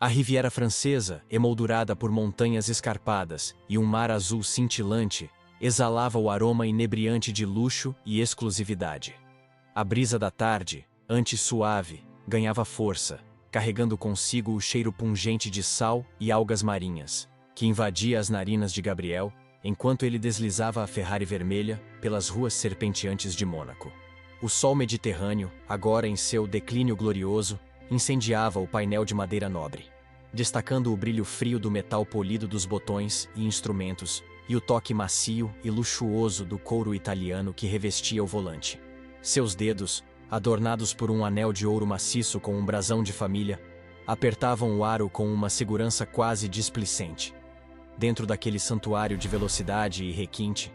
A Riviera Francesa, emoldurada por montanhas escarpadas e um mar azul cintilante, exalava o aroma inebriante de luxo e exclusividade. A brisa da tarde, antes suave, ganhava força, carregando consigo o cheiro pungente de sal e algas marinhas, que invadia as narinas de Gabriel, enquanto ele deslizava a Ferrari vermelha pelas ruas serpenteantes de Mônaco. O sol mediterrâneo, agora em seu declínio glorioso, incendiava o painel de madeira nobre, destacando o brilho frio do metal polido dos botões e instrumentos e o toque macio e luxuoso do couro italiano que revestia o volante. Seus dedos, adornados por um anel de ouro maciço com um brasão de família, apertavam o aro com uma segurança quase displicente. Dentro daquele santuário de velocidade e requinte,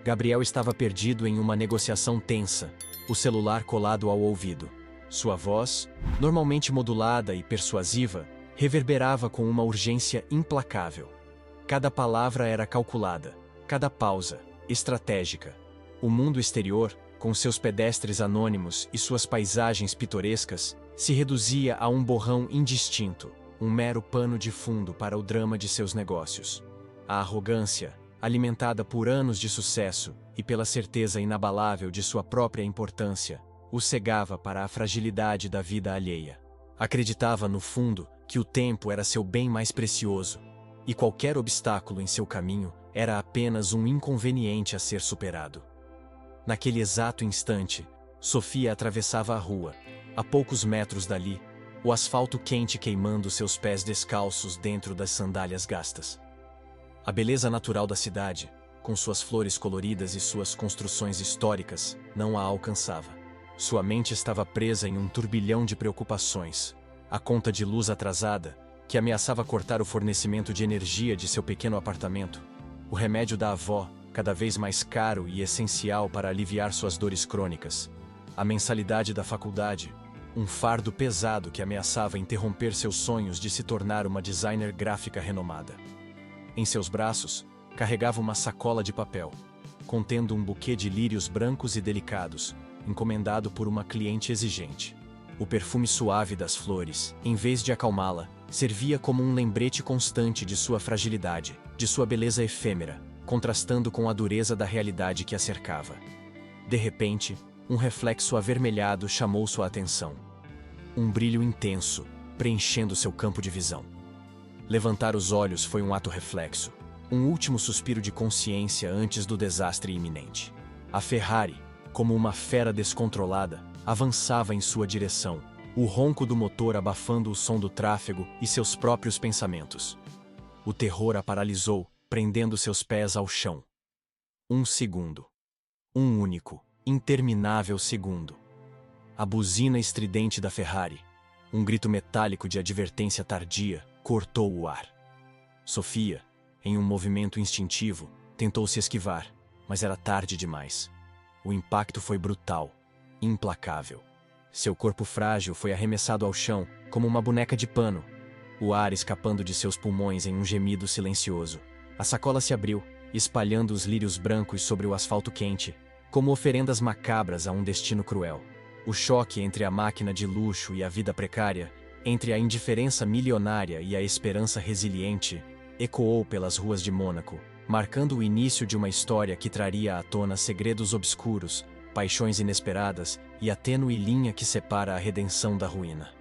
Gabriel estava perdido em uma negociação tensa, o celular colado ao ouvido. Sua voz, normalmente modulada e persuasiva, reverberava com uma urgência implacável. Cada palavra era calculada, cada pausa, estratégica. O mundo exterior, com seus pedestres anônimos e suas paisagens pitorescas, se reduzia a um borrão indistinto, um mero pano de fundo para o drama de seus negócios. A arrogância, alimentada por anos de sucesso e pela certeza inabalável de sua própria importância, o cegava para a fragilidade da vida alheia. Acreditava, no fundo, que o tempo era seu bem mais precioso, e qualquer obstáculo em seu caminho era apenas um inconveniente a ser superado. Naquele exato instante, Sofia atravessava a rua, a poucos metros dali, o asfalto quente queimando seus pés descalços dentro das sandálias gastas. A beleza natural da cidade, com suas flores coloridas e suas construções históricas, não a alcançava. Sua mente estava presa em um turbilhão de preocupações. A conta de luz atrasada, que ameaçava cortar o fornecimento de energia de seu pequeno apartamento. O remédio da avó, cada vez mais caro e essencial para aliviar suas dores crônicas. A mensalidade da faculdade, um fardo pesado que ameaçava interromper seus sonhos de se tornar uma designer gráfica renomada. Em seus braços, carregava uma sacola de papel, contendo um buquê de lírios brancos e delicados, encomendado por uma cliente exigente. O perfume suave das flores, em vez de acalmá-la, servia como um lembrete constante de sua fragilidade, de sua beleza efêmera, contrastando com a dureza da realidade que a cercava. De repente, um reflexo avermelhado chamou sua atenção. Um brilho intenso, preenchendo seu campo de visão. Levantar os olhos foi um ato reflexo, um último suspiro de consciência antes do desastre iminente. A Ferrari, como uma fera descontrolada, avançava em sua direção, o ronco do motor abafando o som do tráfego e seus próprios pensamentos. O terror a paralisou, prendendo seus pés ao chão. Um segundo. Um único, interminável segundo. A buzina estridente da Ferrari, um grito metálico de advertência tardia, cortou o ar. Sofia, em um movimento instintivo, tentou se esquivar, mas era tarde demais. O impacto foi brutal, implacável. Seu corpo frágil foi arremessado ao chão, como uma boneca de pano, o ar escapando de seus pulmões em um gemido silencioso. A sacola se abriu, espalhando os lírios brancos sobre o asfalto quente, como oferendas macabras a um destino cruel. O choque entre a máquina de luxo e a vida precária, entre a indiferença milionária e a esperança resiliente, ecoou pelas ruas de Mônaco, marcando o início de uma história que traria à tona segredos obscuros, paixões inesperadas e a tênue linha que separa a redenção da ruína.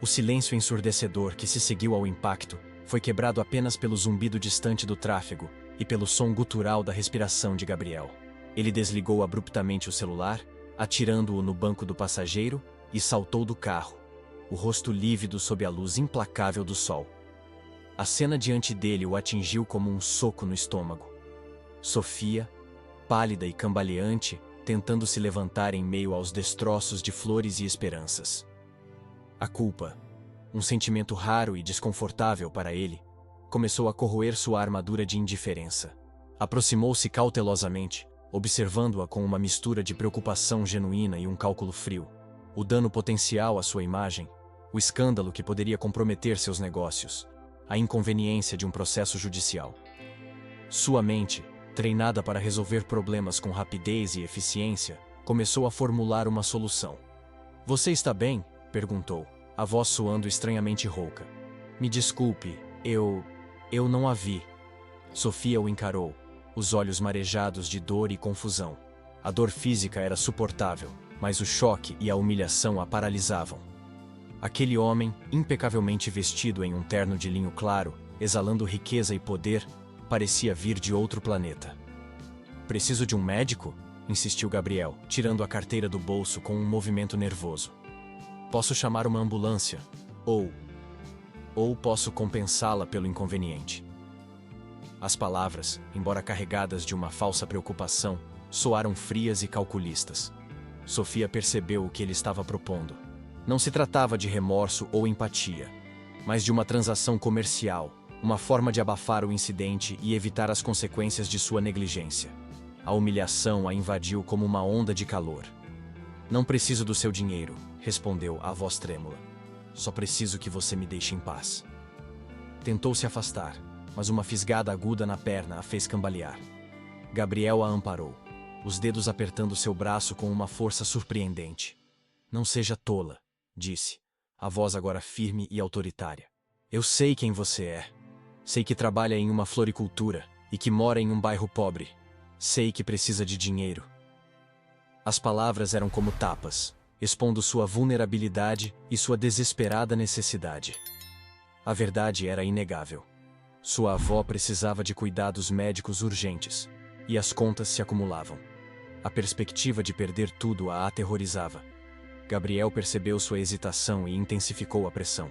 O silêncio ensurdecedor que se seguiu ao impacto foi quebrado apenas pelo zumbido distante do tráfego e pelo som gutural da respiração de Gabriel. Ele desligou abruptamente o celular, atirando-o no banco do passageiro, e saltou do carro, o rosto lívido sob a luz implacável do sol. A cena diante dele o atingiu como um soco no estômago. Sofia, pálida e cambaleante, tentando se levantar em meio aos destroços de flores e esperanças. A culpa, um sentimento raro e desconfortável para ele, começou a corroer sua armadura de indiferença. Aproximou-se cautelosamente, observando-a com uma mistura de preocupação genuína e um cálculo frio. O dano potencial à sua imagem, o escândalo que poderia comprometer seus negócios, a inconveniência de um processo judicial. Sua mente, treinada para resolver problemas com rapidez e eficiência, começou a formular uma solução. "Você está bem?", perguntou, a voz soando estranhamente rouca. Me desculpe, eu não a vi. Sofia o encarou, os olhos marejados de dor e confusão. A dor física era suportável, mas o choque e a humilhação a paralisavam. Aquele homem, impecavelmente vestido em um terno de linho claro, exalando riqueza e poder, parecia vir de outro planeta. Preciso de um médico? Insistiu Gabriel, tirando a carteira do bolso com um movimento nervoso. Posso chamar uma ambulância, ou posso compensá-la pelo inconveniente. As palavras, embora carregadas de uma falsa preocupação, soaram frias e calculistas. Sofia percebeu o que ele estava propondo. Não se tratava de remorso ou empatia, mas de uma transação comercial, uma forma de abafar o incidente e evitar as consequências de sua negligência. A humilhação a invadiu como uma onda de calor. Não preciso do seu dinheiro, respondeu a voz trêmula. Só preciso que você me deixe em paz. Tentou se afastar, mas uma fisgada aguda na perna a fez cambalear. Gabriel a amparou, os dedos apertando seu braço com uma força surpreendente. Não seja tola, disse, a voz agora firme e autoritária. Eu sei quem você é. Sei que trabalha em uma floricultura e que mora em um bairro pobre. Sei que precisa de dinheiro. As palavras eram como tapas, expondo sua vulnerabilidade e sua desesperada necessidade. A verdade era inegável. Sua avó precisava de cuidados médicos urgentes, e as contas se acumulavam. A perspectiva de perder tudo a aterrorizava. Gabriel percebeu sua hesitação e intensificou a pressão.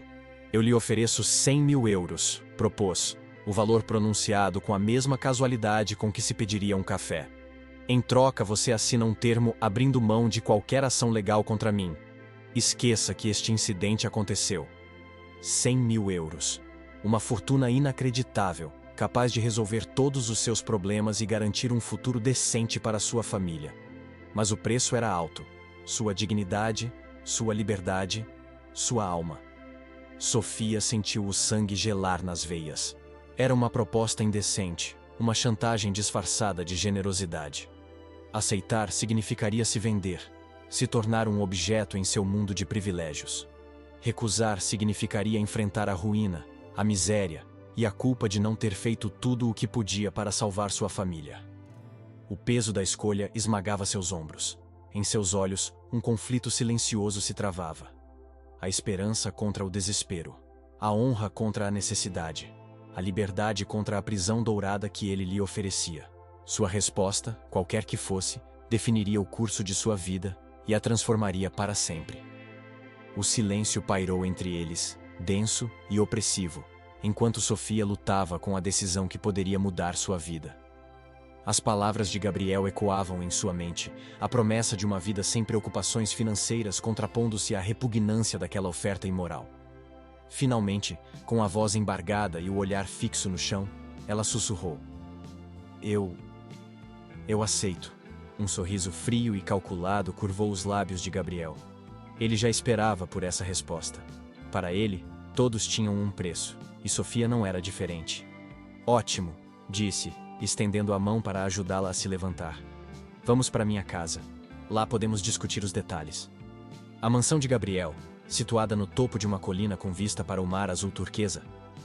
Eu lhe ofereço 100 mil euros, propôs, o valor pronunciado com a mesma casualidade com que se pediria um café. Em troca, você assina um termo abrindo mão de qualquer ação legal contra mim. Esqueça que este incidente aconteceu. 100 mil euros. Uma fortuna inacreditável, capaz de resolver todos os seus problemas e garantir um futuro decente para sua família. Mas o preço era alto. Sua dignidade, sua liberdade, sua alma. Sofia sentiu o sangue gelar nas veias. Era uma proposta indecente, uma chantagem disfarçada de generosidade. Aceitar significaria se vender, se tornar um objeto em seu mundo de privilégios. Recusar significaria enfrentar a ruína, a miséria e a culpa de não ter feito tudo o que podia para salvar sua família. O peso da escolha esmagava seus ombros. Em seus olhos, um conflito silencioso se travava. A esperança contra o desespero, a honra contra a necessidade, a liberdade contra a prisão dourada que ele lhe oferecia. Sua resposta, qualquer que fosse, definiria o curso de sua vida e a transformaria para sempre. O silêncio pairou entre eles, denso e opressivo, enquanto Sofia lutava com a decisão que poderia mudar sua vida. As palavras de Gabriel ecoavam em sua mente, a promessa de uma vida sem preocupações financeiras contrapondo-se à repugnância daquela oferta imoral. Finalmente, com a voz embargada e o olhar fixo no chão, ela sussurrou. Eu aceito. Um sorriso frio e calculado curvou os lábios de Gabriel. Ele já esperava por essa resposta. Para ele, todos tinham um preço, e Sofia não era diferente. Ótimo, disse, estendendo a mão para ajudá-la a se levantar. Vamos para minha casa. Lá podemos discutir os detalhes. A mansão de Gabriel, situada no topo de uma colina com vista para o mar azul turquesa,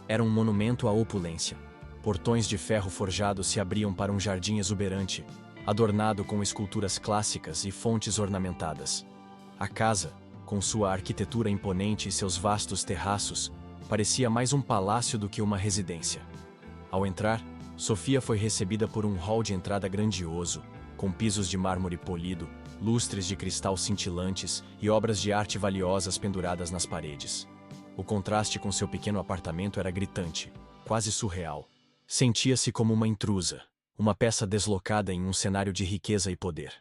era um monumento à opulência. Portões de ferro forjado se abriam para um jardim exuberante, adornado com esculturas clássicas e fontes ornamentadas. A casa, com sua arquitetura imponente e seus vastos terraços, parecia mais um palácio do que uma residência. Ao entrar, Sofia foi recebida por um hall de entrada grandioso, com pisos de mármore polido, lustres de cristal cintilantes e obras de arte valiosas penduradas nas paredes. O contraste com seu pequeno apartamento era gritante, quase surreal. Sentia-se como uma intrusa, uma peça deslocada em um cenário de riqueza e poder.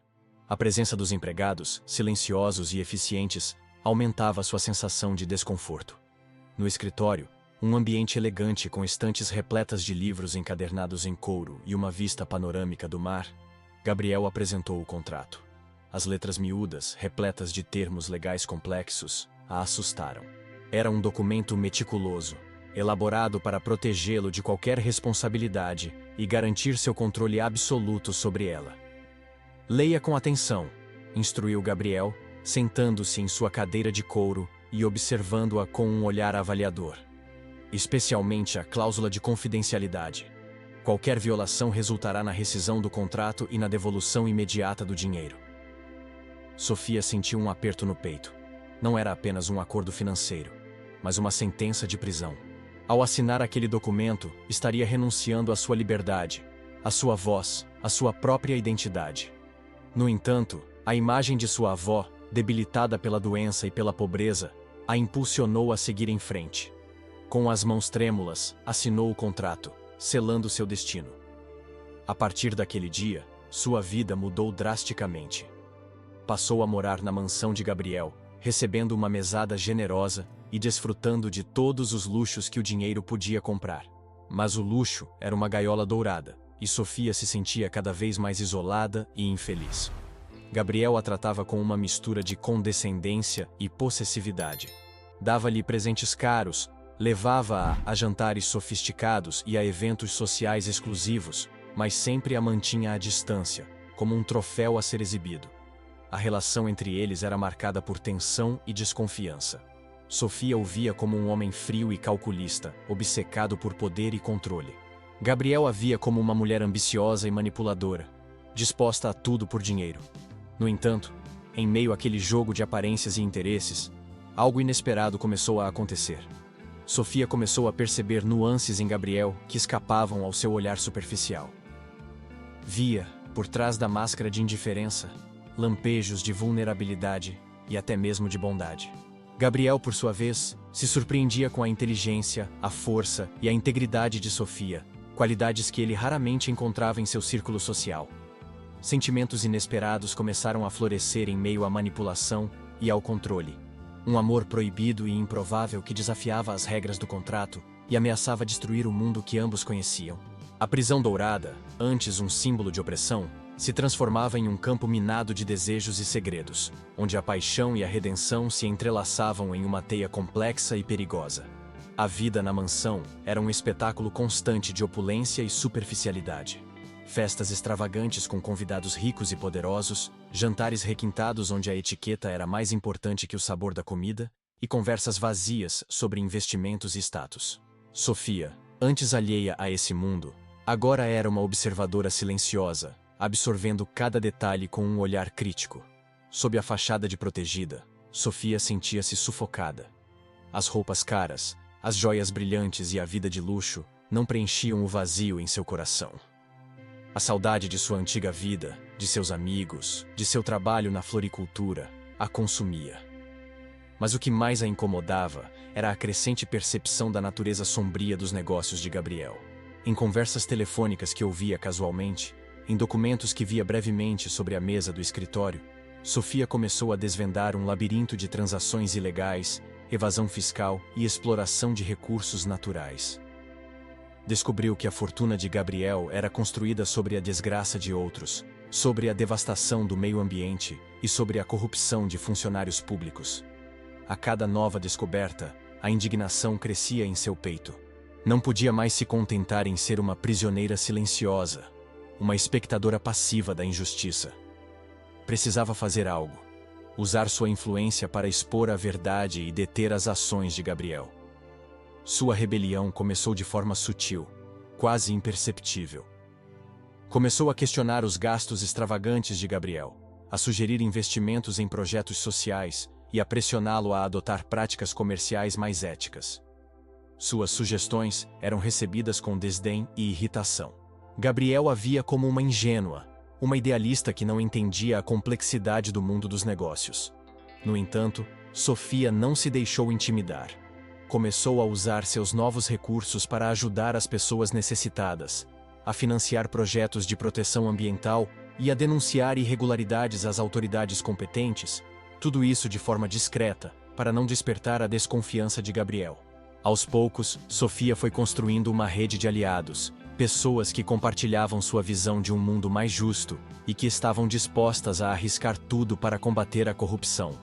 A presença dos empregados, silenciosos e eficientes, aumentava sua sensação de desconforto. No escritório, um ambiente elegante com estantes repletas de livros encadernados em couro e uma vista panorâmica do mar, Gabriel apresentou o contrato. As letras miúdas, repletas de termos legais complexos, a assustaram. Era um documento meticuloso, elaborado para protegê-lo de qualquer responsabilidade e garantir seu controle absoluto sobre ela. Leia com atenção, instruiu Gabriel, sentando-se em sua cadeira de couro e observando-a com um olhar avaliador. especialmente a cláusula de confidencialidade. Qualquer violação resultará na rescisão do contrato e na devolução imediata do dinheiro. Sofia sentiu um aperto no peito. Não era apenas um acordo financeiro, mas uma sentença de prisão. Ao assinar aquele documento, estaria renunciando à sua liberdade, à sua voz, à sua própria identidade. No entanto, a imagem de sua avó, debilitada pela doença e pela pobreza, a impulsionou a seguir em frente. Com as mãos trêmulas, assinou o contrato, selando seu destino. A partir daquele dia, sua vida mudou drasticamente. Passou a morar na mansão de Gabriel, recebendo uma mesada generosa e desfrutando de todos os luxos que o dinheiro podia comprar. Mas o luxo era uma gaiola dourada, e Sofia se sentia cada vez mais isolada e infeliz. Gabriel a tratava com uma mistura de condescendência e possessividade. Dava-lhe presentes caros, levava-a a jantares sofisticados e a eventos sociais exclusivos, mas sempre a mantinha à distância, como um troféu a ser exibido. A relação entre eles era marcada por tensão e desconfiança. Sofia o via como um homem frio e calculista, obcecado por poder e controle. Gabriel a via como uma mulher ambiciosa e manipuladora, disposta a tudo por dinheiro. No entanto, em meio àquele jogo de aparências e interesses, algo inesperado começou a acontecer. Sofia começou a perceber nuances em Gabriel que escapavam ao seu olhar superficial. Via, por trás da máscara de indiferença, lampejos de vulnerabilidade e até mesmo de bondade. Gabriel, por sua vez, se surpreendia com a inteligência, a força e a integridade de Sofia, qualidades que ele raramente encontrava em seu círculo social. Sentimentos inesperados começaram a florescer em meio à manipulação e ao controle. Um amor proibido e improvável que desafiava as regras do contrato e ameaçava destruir o mundo que ambos conheciam. A prisão dourada, antes um símbolo de opressão, se transformava em um campo minado de desejos e segredos, onde a paixão e a redenção se entrelaçavam em uma teia complexa e perigosa. A vida na mansão era um espetáculo constante de opulência e superficialidade. Festas extravagantes com convidados ricos e poderosos, jantares requintados onde a etiqueta era mais importante que o sabor da comida, e conversas vazias sobre investimentos e status. Sofia, antes alheia a esse mundo, agora era uma observadora silenciosa, absorvendo cada detalhe com um olhar crítico. Sob a fachada de protegida, Sofia sentia-se sufocada. As roupas caras, as joias brilhantes e a vida de luxo não preenchiam o vazio em seu coração. A saudade de sua antiga vida, de seus amigos, de seu trabalho na floricultura, a consumia. Mas o que mais a incomodava era a crescente percepção da natureza sombria dos negócios de Gabriel. Em conversas telefônicas que ouvia casualmente, em documentos que via brevemente sobre a mesa do escritório, Sofia começou a desvendar um labirinto de transações ilegais, evasão fiscal e exploração de recursos naturais. Descobriu que a fortuna de Gabriel era construída sobre a desgraça de outros, sobre a devastação do meio ambiente e sobre a corrupção de funcionários públicos. A cada nova descoberta, a indignação crescia em seu peito. Não podia mais se contentar em ser uma prisioneira silenciosa, uma espectadora passiva da injustiça. Precisava fazer algo, usar sua influência para expor a verdade e deter as ações de Gabriel. Sua rebelião começou de forma sutil, quase imperceptível. Começou a questionar os gastos extravagantes de Gabriel, a sugerir investimentos em projetos sociais e a pressioná-lo a adotar práticas comerciais mais éticas. Suas sugestões eram recebidas com desdém e irritação. Gabriel a via como uma ingênua, uma idealista que não entendia a complexidade do mundo dos negócios. No entanto, Sofia não se deixou intimidar. Começou a usar seus novos recursos para ajudar as pessoas necessitadas, a financiar projetos de proteção ambiental e a denunciar irregularidades às autoridades competentes, tudo isso de forma discreta, para não despertar a desconfiança de Gabriel. Aos poucos, Sofia foi construindo uma rede de aliados, pessoas que compartilhavam sua visão de um mundo mais justo e que estavam dispostas a arriscar tudo para combater a corrupção.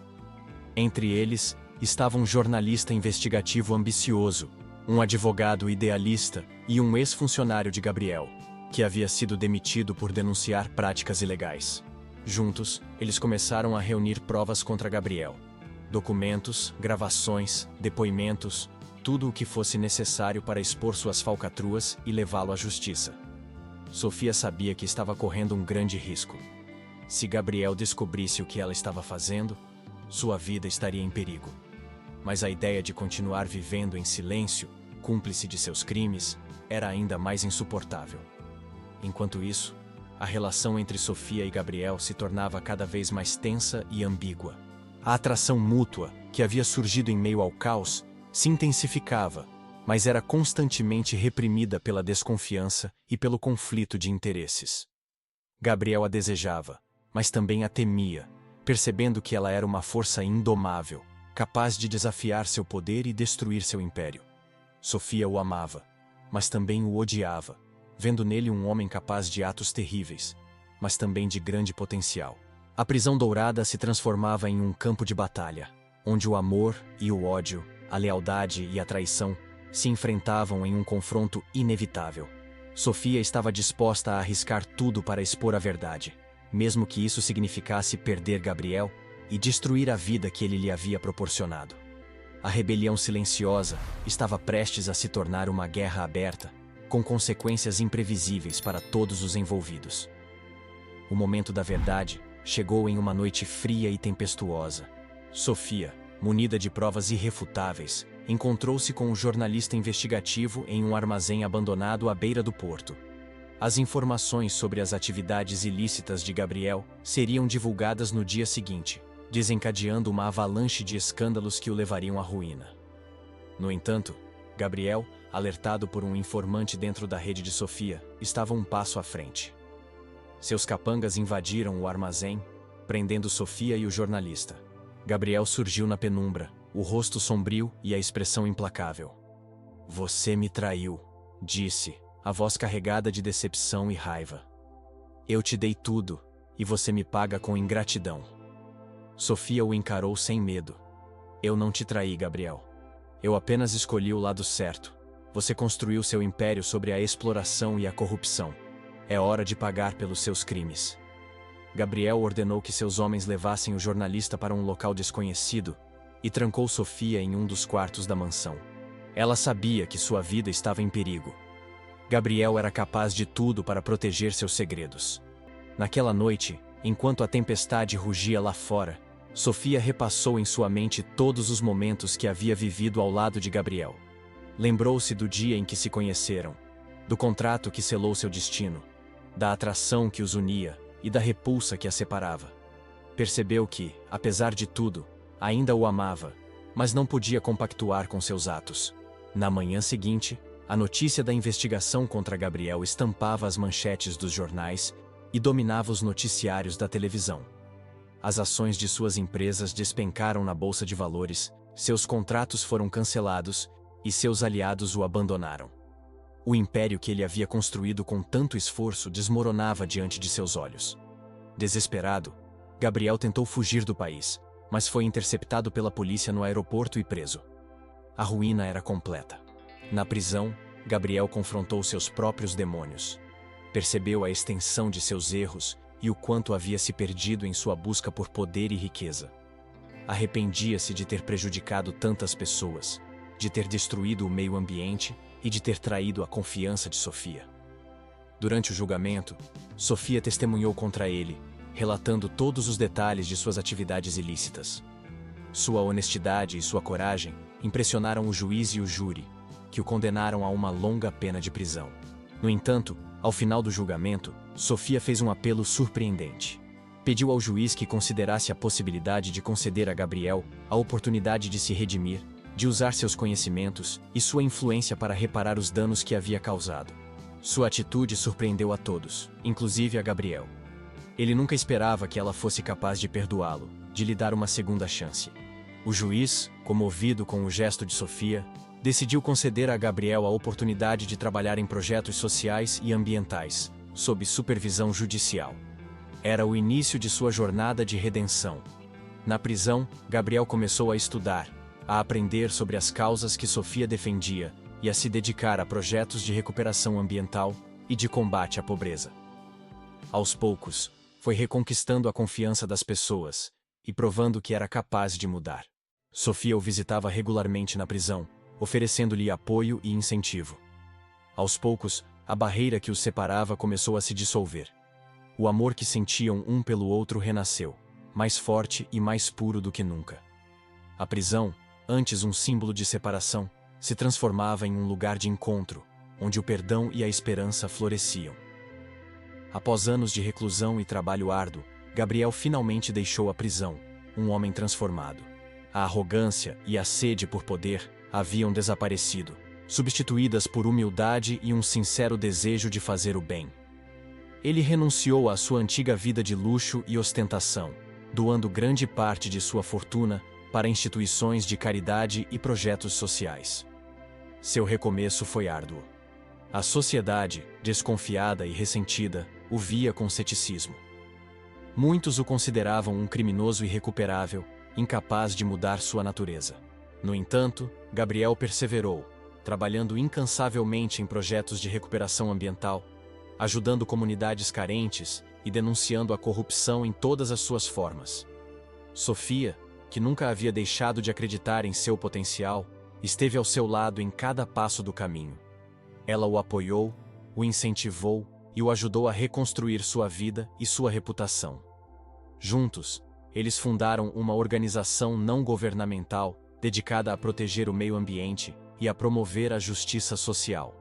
Entre eles, estava um jornalista investigativo ambicioso, um advogado idealista e um ex-funcionário de Gabriel, que havia sido demitido por denunciar práticas ilegais. Juntos, eles começaram a reunir provas contra Gabriel. Documentos, gravações, depoimentos, tudo o que fosse necessário para expor suas falcatruas e levá-lo à justiça. Sofia sabia que estava correndo um grande risco. Se Gabriel descobrisse o que ela estava fazendo, sua vida estaria em perigo. Mas a ideia de continuar vivendo em silêncio, cúmplice de seus crimes, era ainda mais insuportável. Enquanto isso, a relação entre Sofia e Gabriel se tornava cada vez mais tensa e ambígua. A atração mútua, que havia surgido em meio ao caos, se intensificava, mas era constantemente reprimida pela desconfiança e pelo conflito de interesses. Gabriel a desejava, mas também a temia, percebendo que ela era uma força indomável, capaz de desafiar seu poder e destruir seu império. Sofia o amava, mas também o odiava, vendo nele um homem capaz de atos terríveis, mas também de grande potencial. A prisão dourada se transformava em um campo de batalha, onde o amor e o ódio, a lealdade e a traição se enfrentavam em um confronto inevitável. Sofia estava disposta a arriscar tudo para expor a verdade, mesmo que isso significasse perder Gabriel e destruir a vida que ele lhe havia proporcionado. A rebelião silenciosa estava prestes a se tornar uma guerra aberta, com consequências imprevisíveis para todos os envolvidos. O momento da verdade chegou em uma noite fria e tempestuosa. Sofia, munida de provas irrefutáveis, encontrou-se com um jornalista investigativo em um armazém abandonado à beira do porto. As informações sobre as atividades ilícitas de Gabriel seriam divulgadas no dia seguinte, desencadeando uma avalanche de escândalos que o levariam à ruína. No entanto, Gabriel, alertado por um informante dentro da rede de Sofia, estava um passo à frente. Seus capangas invadiram o armazém, prendendo Sofia e o jornalista. Gabriel surgiu na penumbra, o rosto sombrio e a expressão implacável. "Você me traiu", disse, a voz carregada de decepção e raiva. "Eu te dei tudo, e você me paga com ingratidão." Sofia o encarou sem medo. "Eu não te traí, Gabriel. Eu apenas escolhi o lado certo. Você construiu seu império sobre a exploração e a corrupção. É hora de pagar pelos seus crimes." Gabriel ordenou que seus homens levassem o jornalista para um local desconhecido e trancou Sofia em um dos quartos da mansão. Ela sabia que sua vida estava em perigo. Gabriel era capaz de tudo para proteger seus segredos. Naquela noite, enquanto a tempestade rugia lá fora, Sofia repassou em sua mente todos os momentos que havia vivido ao lado de Gabriel. Lembrou-se do dia em que se conheceram, do contrato que selou seu destino, da atração que os unia e da repulsa que a separava. Percebeu que, apesar de tudo, ainda o amava, mas não podia compactuar com seus atos. Na manhã seguinte, a notícia da investigação contra Gabriel estampava as manchetes dos jornais e dominava os noticiários da televisão. As ações de suas empresas despencaram na bolsa de valores, seus contratos foram cancelados e seus aliados o abandonaram. O império que ele havia construído com tanto esforço desmoronava diante de seus olhos. Desesperado, Gabriel tentou fugir do país, mas foi interceptado pela polícia no aeroporto e preso. A ruína era completa. Na prisão, Gabriel confrontou seus próprios demônios. Percebeu a extensão de seus erros e o quanto havia se perdido em sua busca por poder e riqueza. Arrependia-se de ter prejudicado tantas pessoas, de ter destruído o meio ambiente e de ter traído a confiança de Sofia. Durante o julgamento, Sofia testemunhou contra ele, relatando todos os detalhes de suas atividades ilícitas. Sua honestidade e sua coragem impressionaram o juiz e o júri, que o condenaram a uma longa pena de prisão. No entanto, ao final do julgamento, Sofia fez um apelo surpreendente. Pediu ao juiz que considerasse a possibilidade de conceder a Gabriel a oportunidade de se redimir, de usar seus conhecimentos e sua influência para reparar os danos que havia causado. Sua atitude surpreendeu a todos, inclusive a Gabriel. Ele nunca esperava que ela fosse capaz de perdoá-lo, de lhe dar uma segunda chance. O juiz, comovido com o gesto de Sofia, decidiu conceder a Gabriel a oportunidade de trabalhar em projetos sociais e ambientais, sob supervisão judicial. Era o início de sua jornada de redenção. Na prisão, Gabriel começou a estudar, a aprender sobre as causas que Sofia defendia e a se dedicar a projetos de recuperação ambiental e de combate à pobreza. Aos poucos, foi reconquistando a confiança das pessoas e provando que era capaz de mudar. Sofia o visitava regularmente na prisão, oferecendo-lhe apoio e incentivo. Aos poucos, a barreira que os separava começou a se dissolver. O amor que sentiam um pelo outro renasceu, mais forte e mais puro do que nunca. A prisão, antes um símbolo de separação, se transformava em um lugar de encontro, onde o perdão e a esperança floresciam. Após anos de reclusão e trabalho árduo, Gabriel finalmente deixou a prisão, um homem transformado. A arrogância e a sede por poder haviam desaparecido, substituídas por humildade e um sincero desejo de fazer o bem. Ele renunciou à sua antiga vida de luxo e ostentação, doando grande parte de sua fortuna para instituições de caridade e projetos sociais. Seu recomeço foi árduo. A sociedade, desconfiada e ressentida, o via com ceticismo. Muitos o consideravam um criminoso irrecuperável, incapaz de mudar sua natureza. No entanto, Gabriel perseverou, trabalhando incansavelmente em projetos de recuperação ambiental, ajudando comunidades carentes e denunciando a corrupção em todas as suas formas. Sofia, que nunca havia deixado de acreditar em seu potencial, esteve ao seu lado em cada passo do caminho. Ela o apoiou, o incentivou e o ajudou a reconstruir sua vida e sua reputação. Juntos, eles fundaram uma organização não governamental dedicada a proteger o meio ambiente e a promover a justiça social.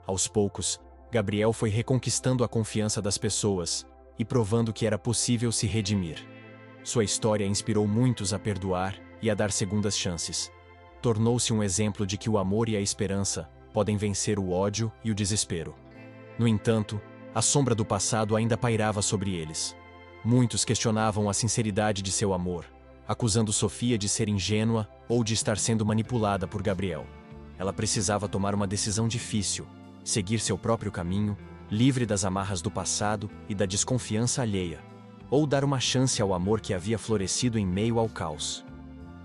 Aos poucos, Gabriel foi reconquistando a confiança das pessoas e provando que era possível se redimir. Sua história inspirou muitos a perdoar e a dar segundas chances. Tornou-se um exemplo de que o amor e a esperança podem vencer o ódio e o desespero. No entanto, a sombra do passado ainda pairava sobre eles. Muitos questionavam a sinceridade de seu amor, acusando Sofia de ser ingênua ou de estar sendo manipulada por Gabriel. Ela precisava tomar uma decisão difícil, seguir seu próprio caminho, livre das amarras do passado e da desconfiança alheia, ou dar uma chance ao amor que havia florescido em meio ao caos.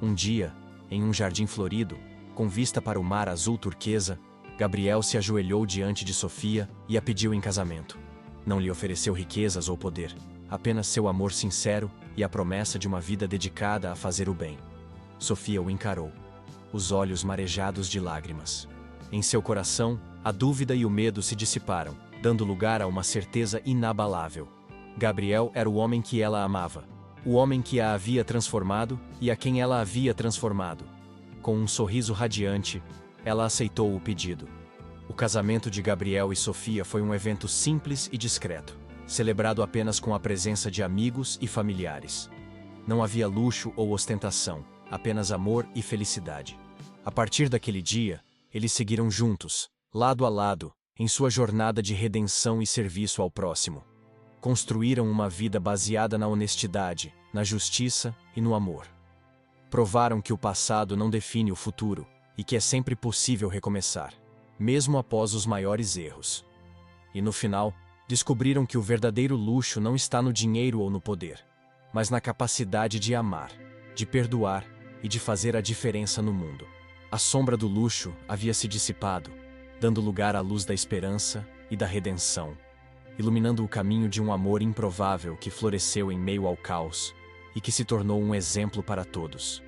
Um dia, em um jardim florido, com vista para o mar azul turquesa, Gabriel se ajoelhou diante de Sofia e a pediu em casamento. Não lhe ofereceu riquezas ou poder, apenas seu amor sincero e a promessa de uma vida dedicada a fazer o bem. Sofia o encarou, os olhos marejados de lágrimas. Em seu coração, a dúvida e o medo se dissiparam, dando lugar a uma certeza inabalável. Gabriel era o homem que ela amava, o homem que a havia transformado e a quem ela havia transformado. Com um sorriso radiante, ela aceitou o pedido. O casamento de Gabriel e Sofia foi um evento simples e discreto, celebrado apenas com a presença de amigos e familiares. Não havia luxo ou ostentação, apenas amor e felicidade. A partir daquele dia, eles seguiram juntos, lado a lado, em sua jornada de redenção e serviço ao próximo. Construíram uma vida baseada na honestidade, na justiça e no amor. Provaram que o passado não define o futuro e que é sempre possível recomeçar, mesmo após os maiores erros. E no final, descobriram que o verdadeiro luxo não está no dinheiro ou no poder, mas na capacidade de amar, de perdoar e de fazer a diferença no mundo. A sombra do luxo havia se dissipado, dando lugar à luz da esperança e da redenção, iluminando o caminho de um amor improvável que floresceu em meio ao caos e que se tornou um exemplo para todos.